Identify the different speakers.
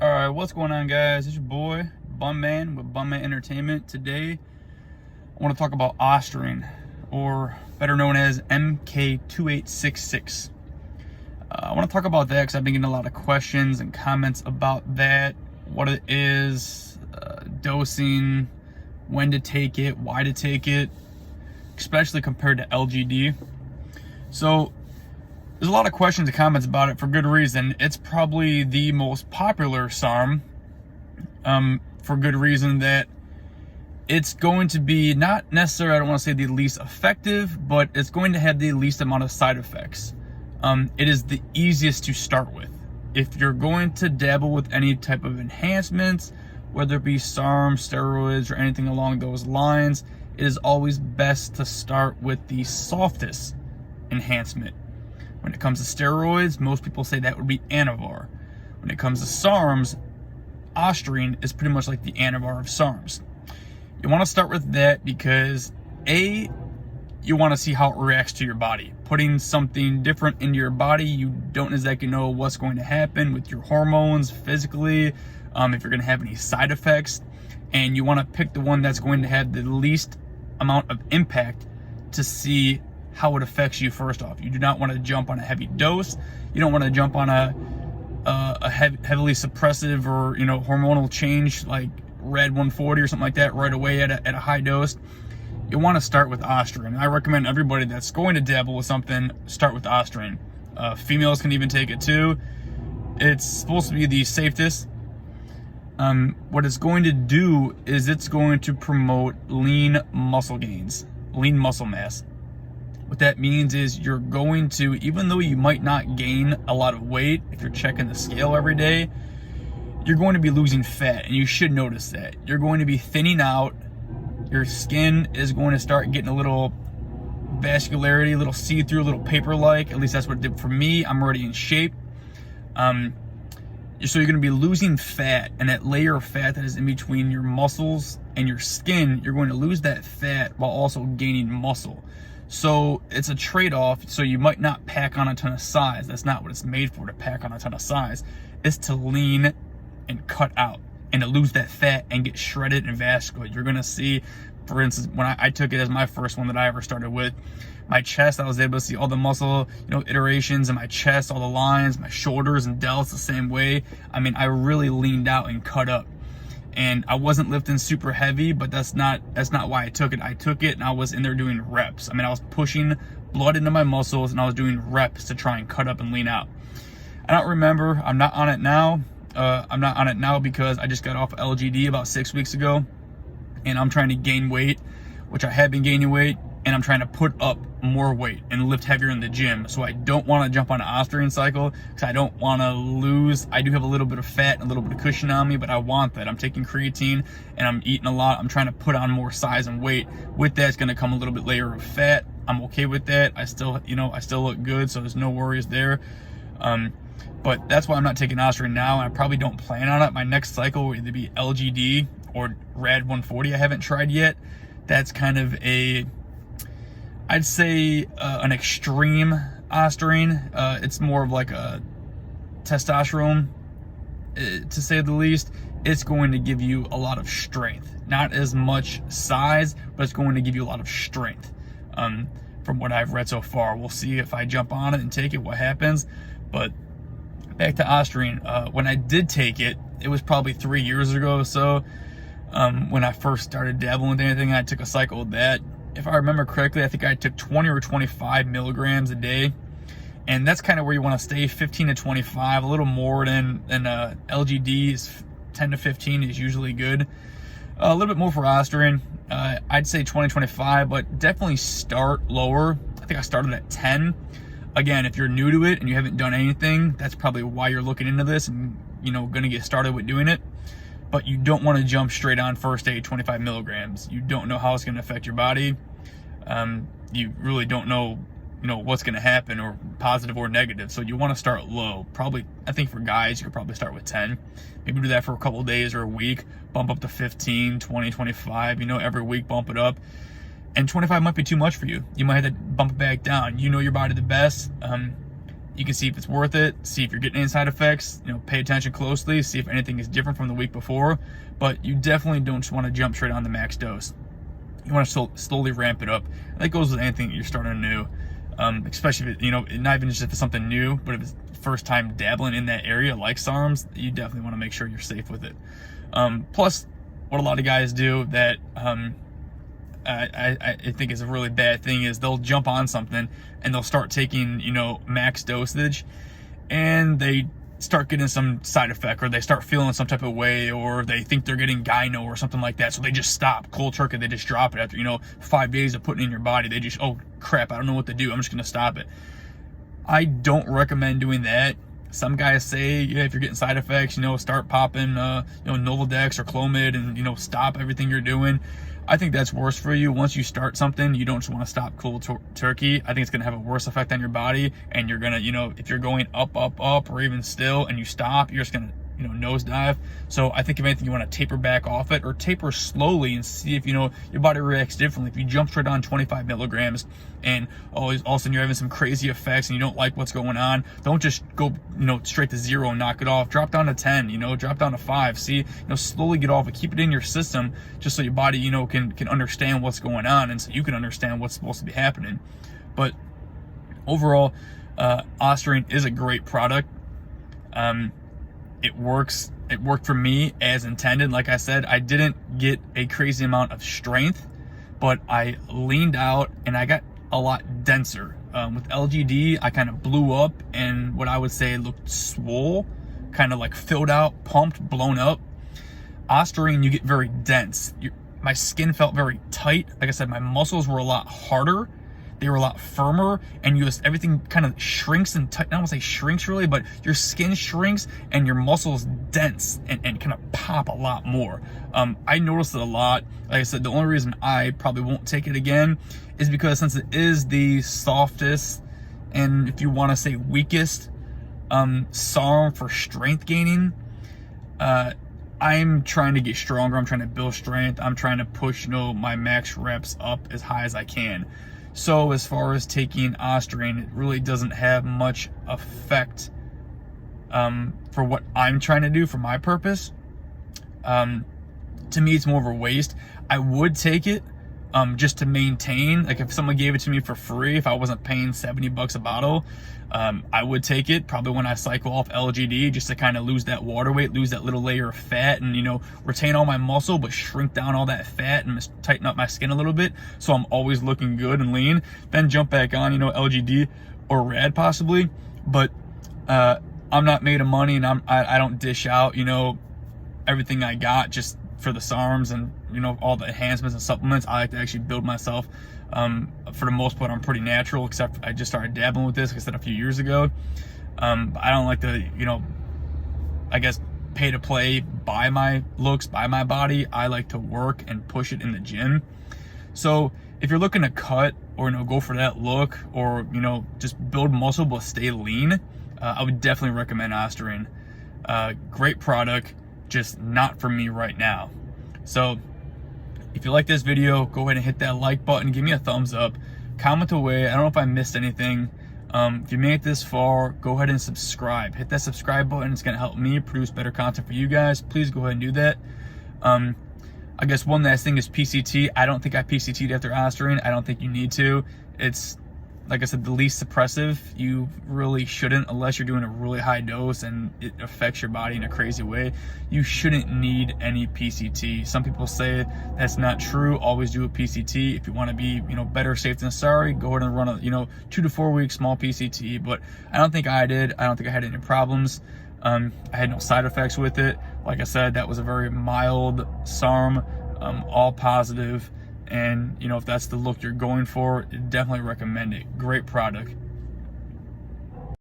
Speaker 1: Alright, what's going on, guys? It's your boy, Bumman with Bumman Entertainment. Today, I want to talk about Ostarine, or better known as MK2866. I want to talk about that because I've been getting a lot of questions and comments about that, what it is, dosing, when to take it, why to take it, especially compared to LGD. So, there's a lot of questions and comments about it for good reason. It's probably the most popular SARM, for good reason that it's going to be not necessarily, I don't want to say the least effective, but it's going to have the least amount of side effects. It is the easiest to start with. If you're going to dabble with any type of enhancements, whether it be SARMs, steroids, or anything along those lines, it is always best to start with the softest enhancement. When it comes to steroids, most people say that would be Anavar. When it comes to SARMs, Ostarine is pretty much like the Anavar of SARMs. You want to start with that because A, you want to see how it reacts to your body. Putting something different into your body, you don't exactly know what's going to happen with your hormones, physically, if you're going to have any side effects. And you want to pick the one that's going to have the least amount of impact to see how it affects you first off. You do not want to jump on a heavy dose. You don't want to jump on a heavily suppressive or hormonal change like Red 140 or something like that right away at a high dose. You want to start with Ostarine. I recommend everybody that's going to dabble with something, start with Ostarine. Females can even take it too. It's supposed to be the safest. What it's going to do is it's going to promote lean muscle gains, lean muscle mass. What that means is you're going to, even though you might not gain a lot of weight, if you're checking the scale every day, you're going to be losing fat, and you should notice that. You're going to be thinning out. Your skin is going to start getting a little vascularity, a little see-through, a little paper-like. At least that's what it did for me. I'm already in shape. So you're going to be losing fat, and that layer of fat that is in between your muscles and your skin, you're going to lose that fat while also gaining muscle. So it's a trade-off. So you might not pack on a ton of size. That's not what it's made for, to pack on a ton of size. It's to lean and cut out and to lose that fat and get shredded and vascular. You're going to see, for instance, when I took it as my first one that I ever started with, my chest, I was able to see all the muscle, iterations in my chest, all the lines, my shoulders and delts the same way. I mean, I really leaned out and cut up. And I wasn't lifting super heavy, but that's not why I took it. I took it and I was in there doing reps. I mean, I was pushing blood into my muscles and I was doing reps to try and cut up and lean out. I don't remember. I'm not on it now. I'm not on it now because I just got off LGD about 6 weeks ago, and I'm trying to gain weight, which I have been gaining weight, and I'm trying to put up more weight and lift heavier in the gym. So I don't want to jump on an Ostarine cycle because I don't want to lose. I do have a little bit of fat and a little bit of cushion on me, but I want that. I'm taking creatine and I'm eating a lot. I'm trying to put on more size and weight. With that, it's going to come a little bit layer of fat. I'm okay with that. I still look good, so there's no worries there. But that's why I'm not taking Ostarine now, and I probably don't plan on it. My next cycle will either be LGD or Rad 140. I haven't tried yet. That's kind of I'd say an extreme Ostarine. It's more of like a testosterone, to say the least. It's going to give you a lot of strength. Not as much size, but it's going to give you a lot of strength. From what I've read so far. We'll see if I jump on it and take it, what happens. But back to Ostarine. When I did take it, it was probably 3 years ago or so. When I first started dabbling with anything, I took a cycle of that. If I remember correctly, I think I took 20 or 25 milligrams a day. And that's kind of where you want to stay, 15 to 25, a little more than LGD is 10 to 15 is usually good. A little bit more for Ostarine. I'd say 20, 25, but definitely start lower. I think I started at 10. Again, if you're new to it and you haven't done anything, that's probably why you're looking into this and, going to get started with doing it. But you don't want to jump straight on first aid 25 milligrams. You don't know how it's going to affect your body. You really don't know, what's going to happen, or positive or negative. So you want to start low. Probably, I think for guys, you could probably start with 10. Maybe do that for a couple of days or a week. Bump up to 15, 20, 25. Every week bump it up. And 25 might be too much for you. You might have to bump it back down. You know your body the best. You can see if it's worth it, see if you're getting any side effects, you know, pay attention closely, see if anything is different from the week before, but you definitely don't just want to jump straight on the max dose. You want to slowly ramp it up. And that goes with anything that you're starting new, especially if it, you know, not even just if it's something new, but if it's first time dabbling in that area like SARMS, you definitely want to make sure you're safe with it. Plus, what a lot of guys do that I think is a really bad thing is they'll jump on something and they'll start taking, you know, max dosage, and they start getting some side effect, or they start feeling some type of way, or they think they're getting gyno or something like that, so they just stop cold turkey. They just drop it after, you know, 5 days of putting it in your body. They just, oh crap, I don't know what to do, I'm just gonna stop it. I don't recommend doing that. Some guys say, yeah, if you're getting side effects, you know, start popping, you know, Novodex or Clomid, and, you know, stop everything you're doing. I think that's worse for you. Once you start something, you don't just want to stop cold turkey. I think it's going to have a worse effect on your body, and you're going to, you know, if you're going up, or even still, and you stop, you're just going to, you know, nosedive. So I think if anything, you want to taper back off it, or taper slowly and see if, you know, your body reacts differently. If you jump straight on 25 milligrams and all of a sudden you're having some crazy effects and you don't like what's going on, don't just go, you know, straight to 0 and knock it off. Drop down to 10, you know, drop down to 5. See, you know, slowly get off it. Keep it in your system just so your body, you know, can understand what's going on, and so you can understand what's supposed to be happening. But overall, Ostarine is a great product. It works. It worked for me as intended. Like I said, I didn't get a crazy amount of strength, but I leaned out and I got a lot denser. With LGD, I kind of blew up and what I would say looked swole, kind of like filled out, pumped, blown up. Ostarine, you get very dense. My skin felt very tight. Like I said, my muscles were a lot harder. They were a lot firmer, and everything kind of shrinks and I don't want to say shrinks really, but your skin shrinks and your muscles dense and kind of pop a lot more. I noticed it a lot. Like I said, the only reason I probably won't take it again is because since it is the softest and, if you want to say, weakest SARM for strength gaining, I'm trying to get stronger. I'm trying to build strength. I'm trying to push, you know, my max reps up as high as I can. So as far as taking Ostarine, it really doesn't have much effect for what I'm trying to do for my purpose. To me, it's more of a waste. I would take it just to maintain. Like if someone gave it to me for free, if I wasn't paying $70 a bottle, I would take it probably when I cycle off LGD, just to kind of lose that water weight, lose that little layer of fat, and, you know, retain all my muscle but shrink down all that fat and tighten up my skin a little bit so I'm always looking good and lean. Then jump back on, you know, LGD or RAD possibly. But I'm not made of money, and I don't dish out, you know, everything I got just for the SARMs and, you know, all the enhancements and supplements. I like to actually build myself. For the most part, I'm pretty natural, except I just started dabbling with this, like I said, a few years ago. I don't like to, you know, I guess, pay to play, buy my looks, buy my body. I like to work and push it in the gym. So if you're looking to cut or, you know, go for that look, or, you know, just build muscle but stay lean, I would definitely recommend Ostarine. Great product, just not for me right now. So if you like this video, go ahead and hit that like button, give me a thumbs up, comment away. I don't know if I missed anything. If you made it this far, go ahead and subscribe. Hit that subscribe button. It's going to help me produce better content for you guys. Please go ahead and do that. I guess one last thing is PCT. I don't think I PCT'd after Ostarine. I don't think you need to. It's, like I said, the least suppressive. You really shouldn't, unless you're doing a really high dose and it affects your body in a crazy way. You shouldn't need any PCT. Some people say that's not true. Always do a PCT. If you want to be, you know, better safe than sorry, go ahead and run a, you know, 2 to 4 week small PCT. But I don't think I did. I don't think I had any problems. I had no side effects with it. Like I said, that was a very mild SARM, all positive. And, you know, if that's the look you're going for, definitely recommend it. Great product.